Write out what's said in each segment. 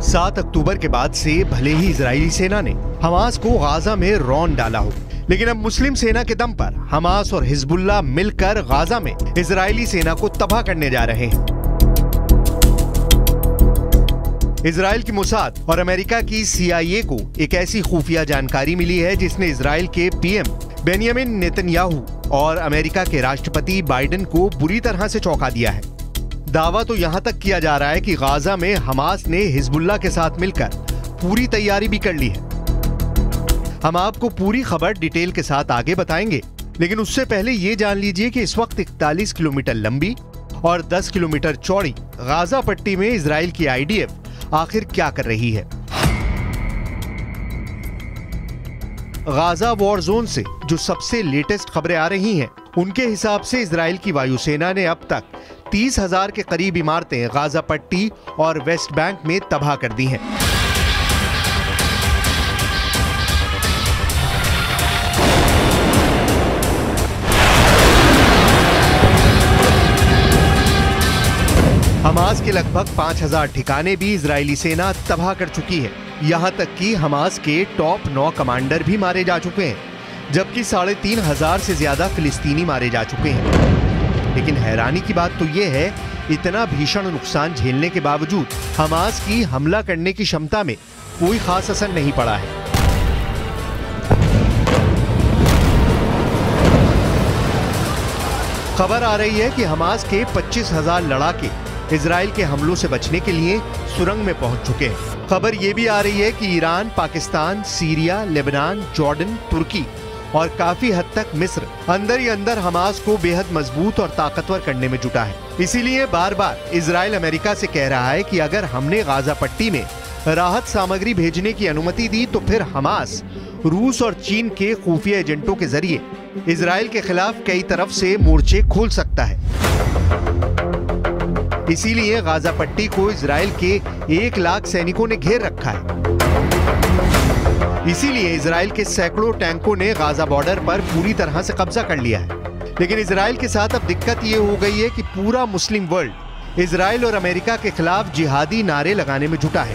7 अक्टूबर के बाद से भले ही इजरायली सेना ने हमास को गाजा में रौंद डाला हो, लेकिन अब मुस्लिम सेना के दम पर हमास और हिजबुल्लाह मिलकर गाजा में इजरायली सेना को तबाह करने जा रहे हैं। इजराइल की मोसाद और अमेरिका की CIA को एक ऐसी खुफिया जानकारी मिली है जिसने इजराइल के PM बेंयामिन नेतन्याहू और अमेरिका के राष्ट्रपति बाइडेन को बुरी तरह से चौंका दिया है। दावा तो यहां तक किया जा रहा है कि गाजा में हमास ने हिजबुल्लाह के साथ मिलकर पूरी तैयारी भी कर ली है। हम आपको पूरी खबर डिटेल के साथ आगे बताएंगे, लेकिन उससे पहले ये जान लीजिए कि इस वक्त 41 किलोमीटर लंबी और 10 किलोमीटर चौड़ी गाजा पट्टी में इजराइल की IDF आखिर क्या कर रही है। गाजा वॉर जोन से जो सबसे लेटेस्ट खबरें आ रही हैं, उनके हिसाब से इजराइल की वायुसेना ने अब तक 30,000 के करीब इमारतें गाजा पट्टी और वेस्ट बैंक में तबाह कर दी हैं। हमास के लगभग 5,000 ठिकाने भी इजरायली सेना तबाह कर चुकी है। यहां तक कि हमास के टॉप 9 कमांडर भी मारे जा चुके हैं, जबकि 3,500 से ज्यादा फिलिस्तीनी मारे जा चुके हैं। लेकिन हैरानी की बात तो यह है, इतना भीषण नुकसान झेलने के बावजूद हमास की हमला करने की क्षमता में कोई खास असर नहीं पड़ा है। खबर आ रही है कि हमास के 25,000 लड़ाके इजराइल के हमलों से बचने के लिए सुरंग में पहुंच चुके हैं। खबर यह भी आ रही है कि Iran, Pakistan, Syria, Lebanon, Jordan, तुर्की और काफी हद तक मिस्र अंदर ही अंदर हमास को बेहद मजबूत और ताकतवर करने में जुटा है। इसीलिए बार बार इजराइल अमेरिका से कह रहा है कि अगर हमने गाजा पट्टी में राहत सामग्री भेजने की अनुमति दी तो फिर हमास रूस और चीन के खुफिया एजेंटों के जरिए इजराइल के खिलाफ कई तरफ से मोर्चे खोल सकता है। इसीलिए गाजा पट्टी को इजराइल के 1 लाख सैनिकों ने घेर रखा है। इसीलिए इजराइल के सैकड़ों टैंकों ने गाजा बॉर्डर पर पूरी तरह से कब्जा कर लिया है। लेकिन इजराइल के साथ अब दिक्कत ये हो गई है कि पूरा मुस्लिम वर्ल्ड इजराइल और अमेरिका के खिलाफ जिहादी नारे लगाने में जुटा है।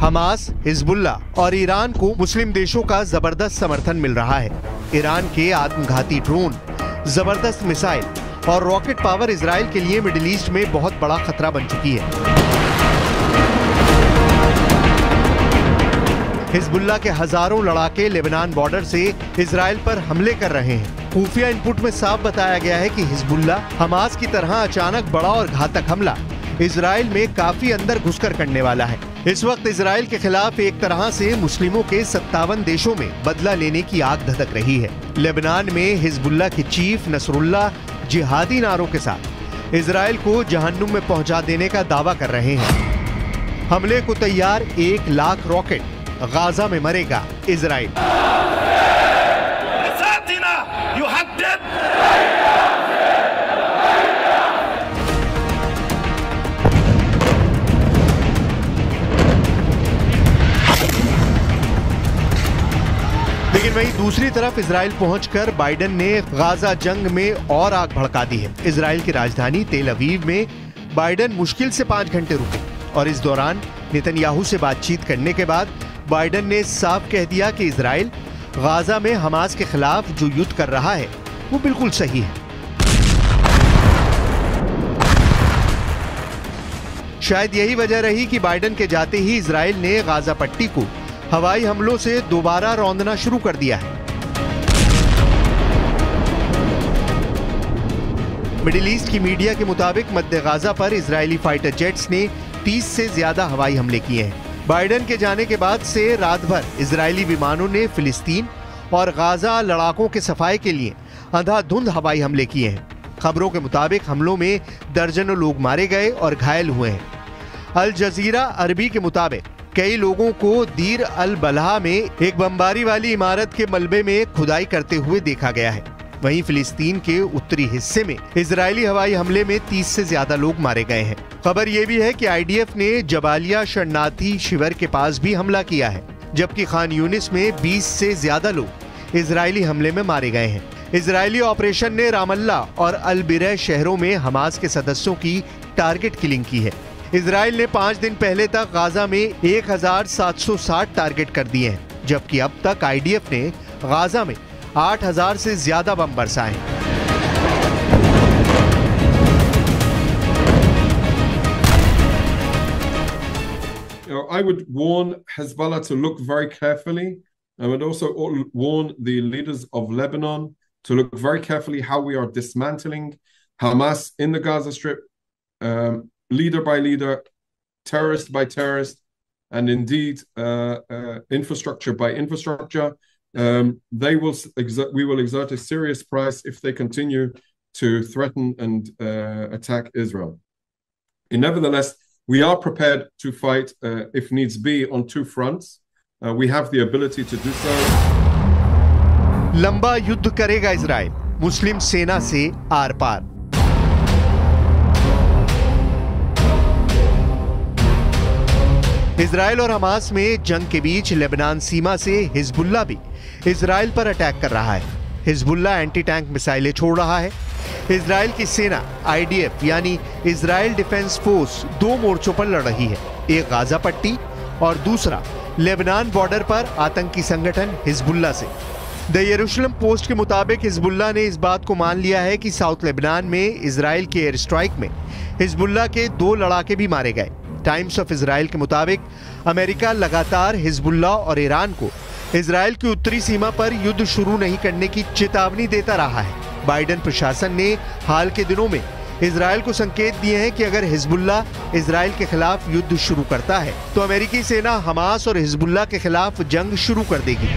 हमास, हिजबुल्लाह और ईरान को मुस्लिम देशों का जबरदस्त समर्थन मिल रहा है। ईरान के आत्मघाती ड्रोन, जबरदस्त मिसाइल और रॉकेट पावर इजराइल के लिए मिडिल ईस्ट में बहुत बड़ा खतरा बन चुकी है। हिजबुल्लाह के हजारों लड़ाके लेबनान बॉर्डर से इजराइल पर हमले कर रहे हैं। खुफिया इनपुट में साफ बताया गया है कि हिजबुल्लाह हमास की तरह अचानक बड़ा और घातक हमला इजराइल में काफी अंदर घुसकर करने वाला है। इस वक्त इजराइल के खिलाफ एक तरह से मुस्लिमों के 57 देशों में बदला लेने की आग धधक रही है। लेबनान में हिजबुल्लाह के चीफ नसरुल्लाह जिहादी नारों के साथ इजराइल को जहन्नुम में पहुंचा देने का दावा कर रहे हैं। हमले को तैयार 1 लाख रॉकेट, गाजा में मरेगा इजराइल। लेकिन वहीं दूसरी तरफ इजराइल पहुंचकर बाइडेन ने गाजा जंग में और आग भड़का दी है। इजराइल की राजधानी तेल अवीव में बाइडेन मुश्किल से 5 घंटे रुके और इस दौरान नेतन्याहू से बातचीत करने के बाद बाइडेन ने साफ कह दिया कि इजराइल गाजा में हमास के खिलाफ जो युद्ध कर रहा है वो बिल्कुल सही है। शायद यही वजह रही कि बाइडेन के जाते ही इजराइल ने गाजा पट्टी को हवाई हमलों से दोबारा रौंदना शुरू कर दिया है। मिडिल ईस्ट की मीडिया के मुताबिक मध्य गाजा पर इजरायली फाइटर जेट्स ने 30 से ज्यादा हवाई हमले किए हैं। बाइडेन के जाने के बाद से रात भर इजरायली विमानों ने फिलिस्तीन और गाजा लड़ाकों के सफाई के लिए अंधाधुंध हवाई हमले किए हैं। खबरों के मुताबिक हमलों में दर्जनों लोग मारे गए और घायल हुए हैं। अल जजीरा अरबी के मुताबिक कई लोगों को दीर अल बलहा में एक बमबारी वाली इमारत के मलबे में खुदाई करते हुए देखा गया है। वहीं फिलिस्तीन के उत्तरी हिस्से में इजरायली हवाई हमले में 30 से ज्यादा लोग मारे गए हैं। खबर यह भी है कि आईडीएफ ने जबालिया शरणार्थी शिविर के पास भी हमला किया है, जबकि खान यूनिस में 20 से ज्यादा लोग इजरायली हमले में मारे गए हैं। इजरायली ऑपरेशन ने रामल्ला और अल बिरह शहरों में हमास के सदस्यों की टारगेट किलिंग की है। इजराइल ने 5 दिन पहले तक गाजा में 1760 टारगेट कर दिए हैं, जबकि अब तक आईडीएफ ने गाजा में 8000 से ज्यादा बम बरसाए हैं। I would warn Hezbollah to look very carefully. I would also warn the leaders of Lebanon to look very carefully how we are dismantling Hamas in the Gaza Strip, leader by leader, terrorist by terrorist, and indeed infrastructure by infrastructure. We will exert a serious price if they continue to threaten and attack Israel. Nevertheless, we are prepared to fight if needs be on 2 fronts. We have the ability to do so. लंबा युद्ध करेगा Israel मुस्लिम सेना से are par. Israel और Hamas में जंग के बीच Lebanon सीमा से हिजबुल्लाह भी इजराइल पर अटैक कर रहा है। हिजबुल्लाह एंटी टैंक मिसाइलें छोड़ रहा है। इजराइल की सेना आईडीएफ यानी इजराइल डिफेंस फोर्स 2 मोर्चों पर लड़ रही है, एक गाजा पट्टी और दूसरा लेबनान बॉर्डर पर आतंकी संगठन हिजबुल्लाह से। द यरूशलेम पोस्ट के मुताबिक हिजबुल्लाह ने इस बात को मान लिया है कि साउथ लेबनान में इजराइल के एयर स्ट्राइक में हिजबुल्लाह के 2 लड़ाके भी मारे गए। टाइम्स ऑफ इजराइल के मुताबिक अमेरिका लगातार हिजबुल्लाह और ईरान को इजराइल की उत्तरी सीमा पर युद्ध शुरू नहीं करने की चेतावनी देता रहा है। बाइडेन प्रशासन ने हाल के दिनों में इजराइल को संकेत दिए हैं कि अगर हिजबुल्लाह इजराइल के खिलाफ युद्ध शुरू करता है तो अमेरिकी सेना हमास और हिजबुल्लाह के खिलाफ जंग शुरू कर देगी।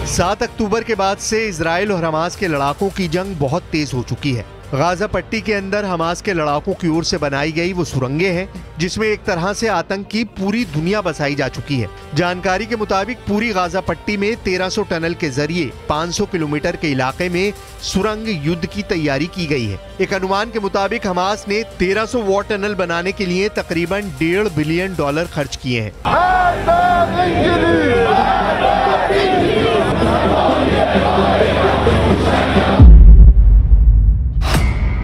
सात अक्टूबर के बाद से इजराइल और हमास के लड़ाकों की जंग बहुत तेज हो चुकी है। गाजा पट्टी के अंदर हमास के लड़ाकों की ओर से बनाई गई वो सुरंगें हैं जिसमें एक तरह से आतंक की पूरी दुनिया बसाई जा चुकी है। जानकारी के मुताबिक पूरी गाजा पट्टी में 1300 टनल के जरिए 500 किलोमीटर के इलाके में सुरंग युद्ध की तैयारी की गई है। एक अनुमान के मुताबिक हमास ने 1300 वॉट टनल बनाने के लिए तकरीबन $1.5 बिलियन खर्च किए हैं।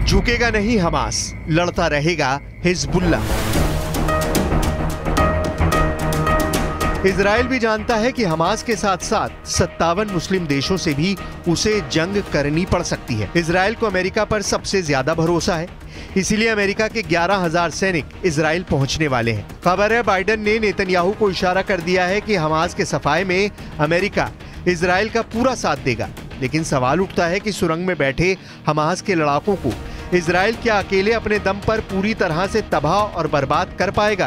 झुकेगा नहीं हमास, लड़ता रहेगा हिजबुल्लाह। इजराइल भी जानता है कि हमास के साथ साथ 57 मुस्लिम देशों से भी उसे जंग करनी पड़ सकती है। इजराइल को अमेरिका पर सबसे ज्यादा भरोसा है, इसीलिए अमेरिका के 11,000 सैनिक इजराइल पहुंचने वाले हैं। खबर है बाइडेन ने नेतन्याहू को इशारा कर दिया है कि हमास के सफाए में अमेरिका इजराइल का पूरा साथ देगा। लेकिन सवाल उठता है कि सुरंग में बैठे हमास के लड़ाकों को इजराइल क्या अकेले अपने दम पर पूरी तरह से तबाह और बर्बाद कर पाएगा?